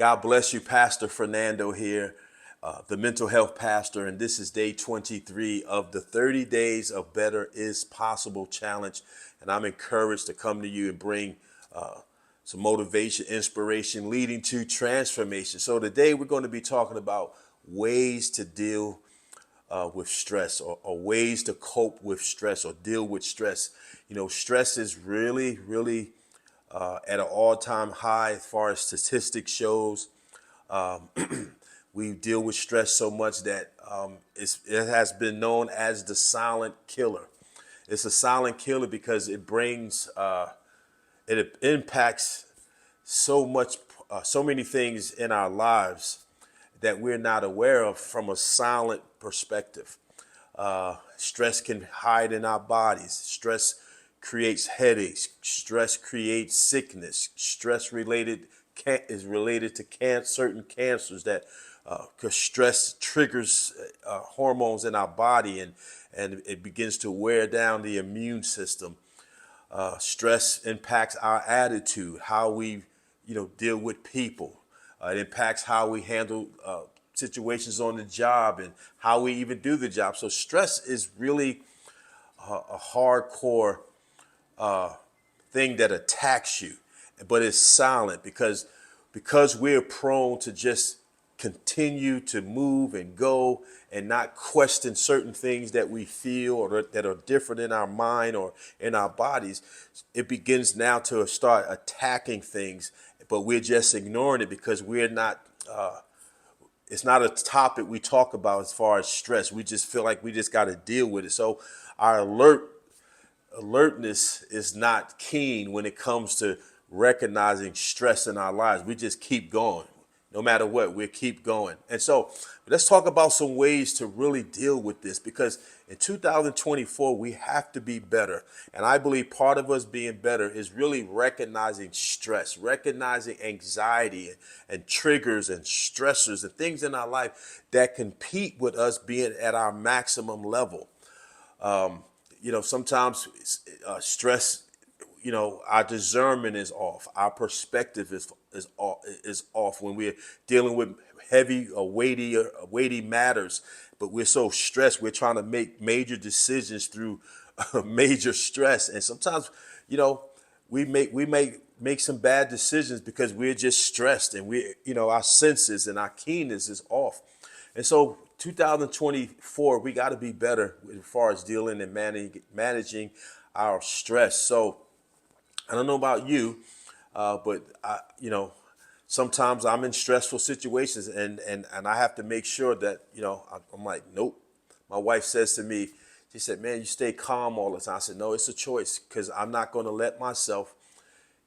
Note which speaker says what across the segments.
Speaker 1: God bless you, Pastor Fernando here, the mental health pastor, and this is day 23 of the 30 Days of Better is Possible challenge. And I'm encouraged to come to you and bring some motivation, inspiration, leading to transformation. So today we're going to be talking about ways to deal with stress or ways to cope with stress or deal with stress. You know, stress is really at an all-time high as far as statistics shows. Um, we deal with stress so much that it has been known as the silent killer. It's a silent killer because it impacts so much, so many things in our lives that we're not aware of from a silent perspective. Stress can hide in our bodies. Stress creates headaches. Stress creates sickness. Stress related is related to certain cancers that because stress triggers hormones in our body and it begins to wear down the immune system. Stress impacts our attitude, how we, deal with people. It impacts how we handle situations on the job and how we even do the job. So stress is really a hardcore thing that attacks you, but it's silent because we're prone to just continue to move and go and not question certain things that we feel or that are different in our mind or in our bodies. It begins now to start attacking things, but we're just ignoring it because we're not it's not a topic we talk about as far as stress. We just feel like we just got to deal with it. So our alertness is not keen when it comes to recognizing stress in our lives. We just keep going. No matter what, we keep going. And so let's talk about some ways to really deal with this because in 2024, we have to be better. And I believe part of us being better is really recognizing stress, recognizing anxiety and triggers and stressors and things in our life that compete with us being at our maximum level. Sometimes stress, our discernment is off. Our perspective is off when we're dealing with heavy or weighty matters. But we're so stressed, we're trying to make major decisions through major stress. And sometimes, we may make some bad decisions because we're just stressed and our senses and our keenness is off. And so 2024, we got to be better as far as dealing and managing our stress. So I don't know about you, but sometimes I'm in stressful situations and I have to make sure that, I'm like, nope. My wife says to me, she said, man, you stay calm all the time. I said, no, it's a choice because I'm not going to let myself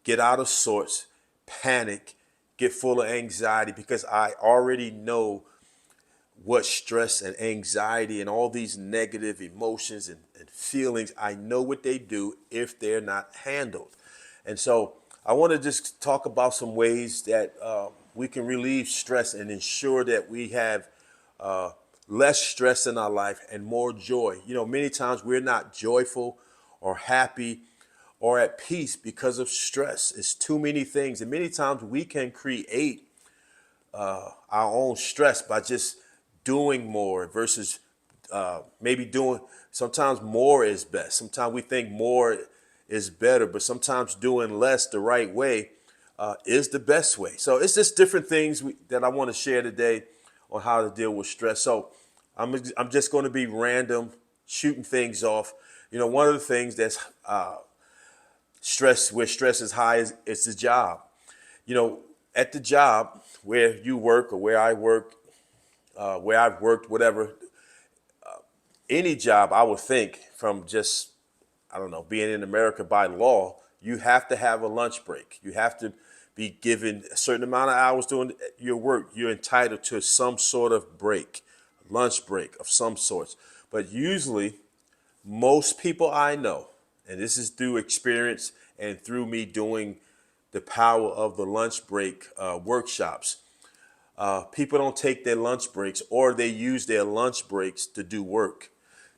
Speaker 1: get out of sorts, panic, get full of anxiety because I already know what stress and anxiety and all these negative emotions and feelings, I know what they do if they're not handled. And so I want to just talk about some ways that we can relieve stress and ensure that we have less stress in our life and more joy. Many times we're not joyful or happy or at peace because of stress. It's too many things. And many times we can create our own stress by just doing more versus maybe doing. Sometimes more is best. Sometimes we think more is better, but sometimes doing less the right way is the best way. So it's just different things that I want to share today on how to deal with stress. So I'm just going to be random, shooting things off. One of the things that's where stress is high is the job. At the job where you work or where I work, where I've worked, whatever, any job, I would think from just, I don't know, being in America by law, you have to have a lunch break. You have to be given a certain amount of hours doing your work. You're entitled to some sort of break, lunch break of some sorts. But usually, most people I know, and this is through experience and through me doing the power of the lunch break workshops, people don't take their lunch breaks or they use their lunch breaks to do work.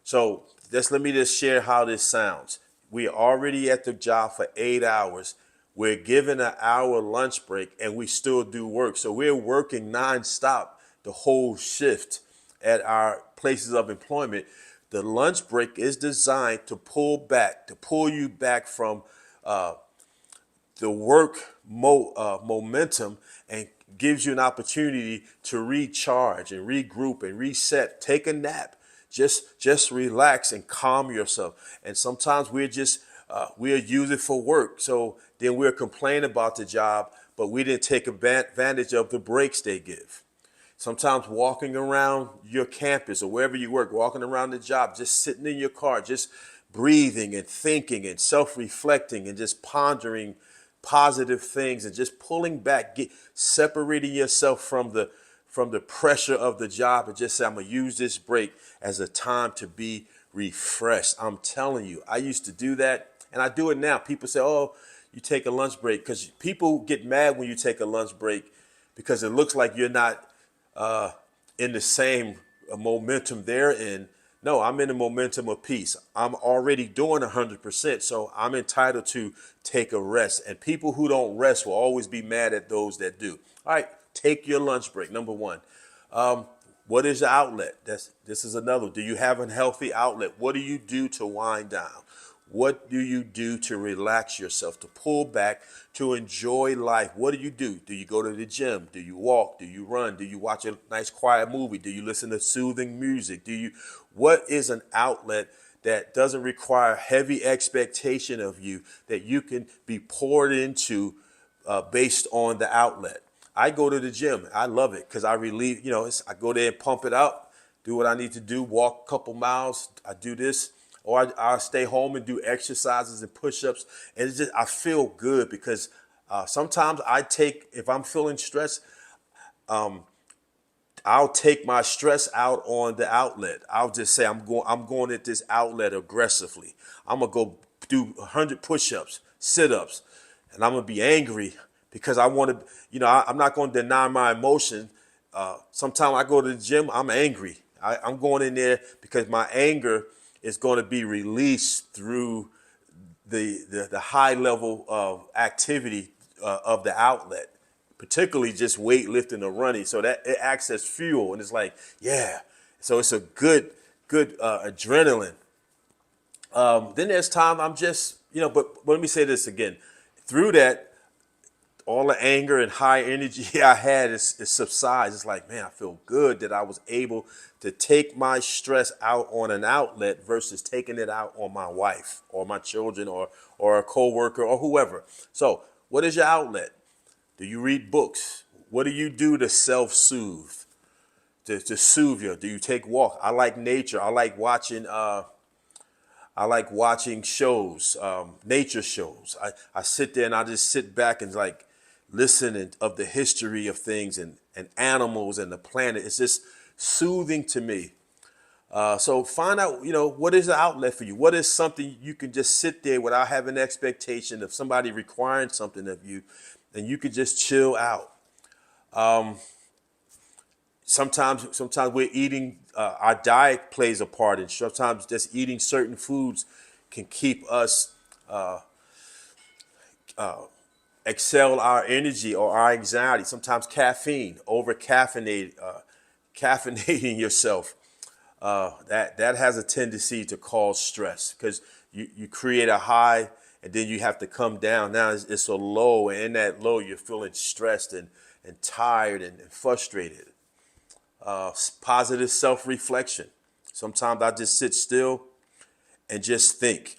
Speaker 1: So let me just share how this sounds. We are already at the job for 8 hours. We're given an hour lunch break and we still do work. So we're working nonstop the whole shift at our places of employment. The lunch break is designed to pull you back from the momentum and gives you an opportunity to recharge and regroup and reset. Take a nap. Just relax and calm yourself. And sometimes we're using it for work. So then we're complaining about the job, but we didn't take advantage of the breaks they give. Sometimes walking around your campus or wherever you work, walking around the job, just sitting in your car, just breathing and thinking and self-reflecting and just pondering positive things and just pulling back, separating yourself from the pressure of the job and just say, I'm gonna use this break as a time to be refreshed. I'm telling you, I used to do that and I do it now. People say, oh, you take a lunch break, because people get mad when you take a lunch break because it looks like you're not in the same momentum they're in. No, I'm in the momentum of peace. I'm already doing 100%, so I'm entitled to take a rest. And people who don't rest will always be mad at those that do. All right, take your lunch break. Number one. What is your outlet? This is another. Do you have a healthy outlet? What do you do to wind down? What do you do to relax yourself, to pull back, to enjoy life? What do you do? Do you go to the gym? Do you walk? Do you run? Do you watch a nice quiet movie? Do you listen to soothing music? What is an outlet that doesn't require heavy expectation of you, that you can be poured into based on the outlet? I go to the gym. I love it because I relieve, I go there and pump it up, do what I need to do, walk a couple miles. I do this, or I stay home and do exercises and push-ups. And it's just, I feel good because sometimes if I'm feeling stressed, I'll take my stress out on the outlet. I'll just say I'm going at this outlet aggressively. I'm gonna go do 100 push-ups, sit-ups, and I'm gonna be angry because I want to. I'm not going to deny my emotion. Sometimes I go to the gym, I'm angry. I'm going in there because my anger is going to be released through the high level of activity of the outlet, particularly just weightlifting or running. So that it acts as fuel, and it's like, yeah. So it's a good adrenaline. Then there's time I'm just, but let me say this again. Through that, all the anger and high energy I had is subsides. It's like, man, I feel good that I was able to take my stress out on an outlet versus taking it out on my wife or my children or a coworker or whoever. So what is your outlet? Do you read books? What do you do to self-soothe? To soothe you? Do you take walk? I like nature. I like watching shows, nature shows. I sit there and I just sit back and like listen of the history of things and animals and the planet. It's just soothing to me. So find out, what is the outlet for you? What is something you can just sit there without having expectation of somebody requiring something of you, and you could just chill out. Sometimes we're eating, our diet plays a part, and sometimes just eating certain foods can keep us excel our energy or our anxiety. Sometimes caffeine, caffeinating yourself, that has a tendency to cause stress because you create a high and then you have to come down. Now it's a low, and in that low you're feeling stressed and tired and frustrated. Positive self-reflection. Sometimes I just sit still and just think.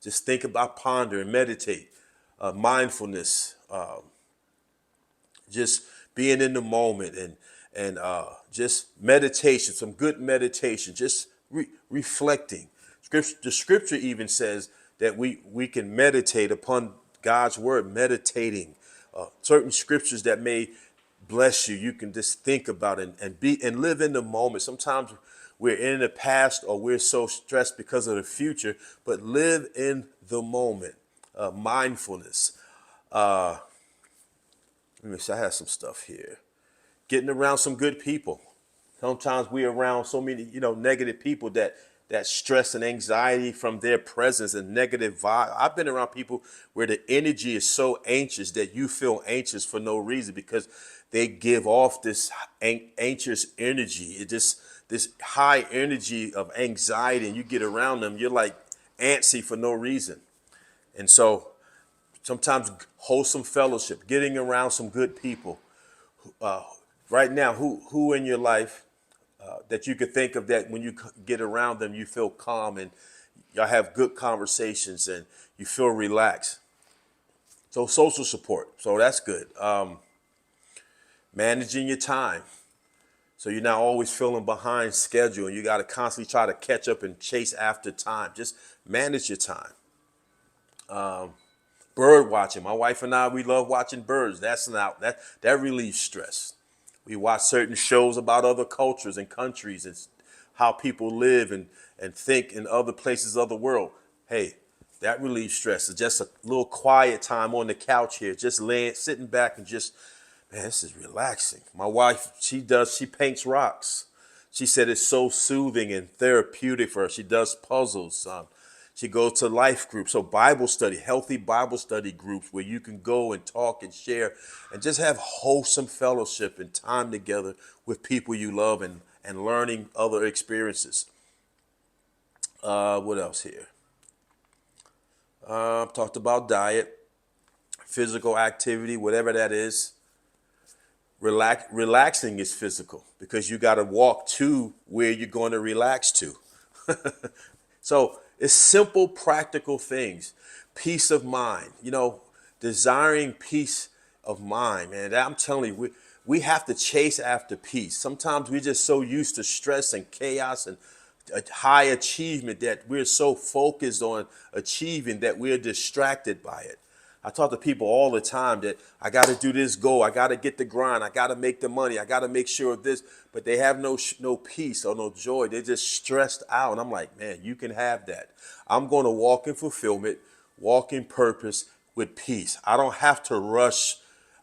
Speaker 1: Just think about, ponder and meditate. Mindfulness, just being in the moment and just meditation, some good meditation, just reflecting. The scripture even says that we can meditate upon God's word, meditating. Certain scriptures that may bless you, you can just think about it and live in the moment. Sometimes we're in the past or we're so stressed because of the future, but live in the moment. Mindfulness. Let me see, I have some stuff here. Getting around some good people. Sometimes we're around so many, negative people that that stress and anxiety from their presence and negative vibe. I've been around people where the energy is so anxious that you feel anxious for no reason because they give off this anxious energy. It just this high energy of anxiety, and you get around them, you're like antsy for no reason. And so sometimes wholesome fellowship, getting around some good people. Uh, right now, who in your life that you could think of that when you get around them, you feel calm and y'all have good conversations and you feel relaxed. So social support, so that's good. Managing your time, so you're not always feeling behind schedule and you got to constantly try to catch up and chase after time. Just manage your time. Bird watching. My wife and I, we love watching birds. That relieves stress. We watch certain shows about other cultures and countries and how people live and think in other places of the world. Hey, that relieves stress. It's just a little quiet time on the couch here, just sitting back and just, man, this is relaxing. My wife, she paints rocks. She said it's so soothing and therapeutic for her. She does puzzles. She goes to life groups, so Bible study, healthy Bible study groups where you can go and talk and share and just have wholesome fellowship and time together with people you love and learning other experiences. What else here? Talked about diet, physical activity, whatever that is. Relaxing is physical because you got to walk to where you're going to relax to. So it's simple, practical things. Peace of mind, desiring peace of mind, man. I'm telling you, we have to chase after peace. Sometimes we're just so used to stress and chaos and high achievement that we're so focused on achieving that we're distracted by it. I talk to people all the time that I got to do this goal, I got to get the grind, I got to make the money, I got to make sure of this, but they have no peace or no joy. They're just stressed out. And I'm like, man, you can have that. I'm going to walk in fulfillment, walk in purpose with peace. I don't have to rush.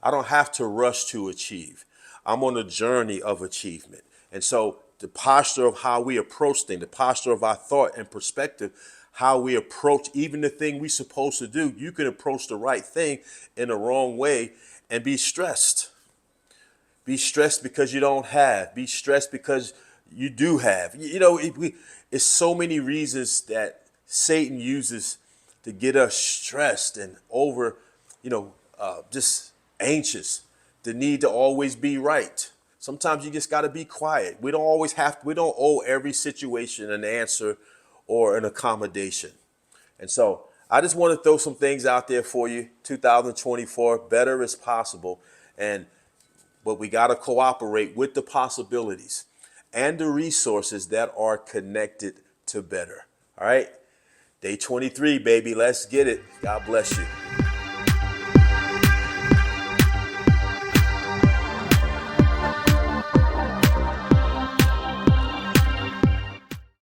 Speaker 1: I don't have to rush to achieve. I'm on a journey of achievement. And so the posture of how we approach things, the posture of our thought and perspective, how we approach even the thing we're supposed to do, you can approach the right thing in the wrong way and be stressed. Be stressed because you don't have. Be stressed because you do have. It's so many reasons that Satan uses to get us stressed and over, just anxious. The need to always be right. Sometimes you just got to be quiet. We don't owe every situation an answer or an accommodation. And so I just want to throw some things out there for you. 2024, better is possible. But we got to cooperate with the possibilities and the resources that are connected to better. All right. Day 23, baby. Let's get it. God bless you.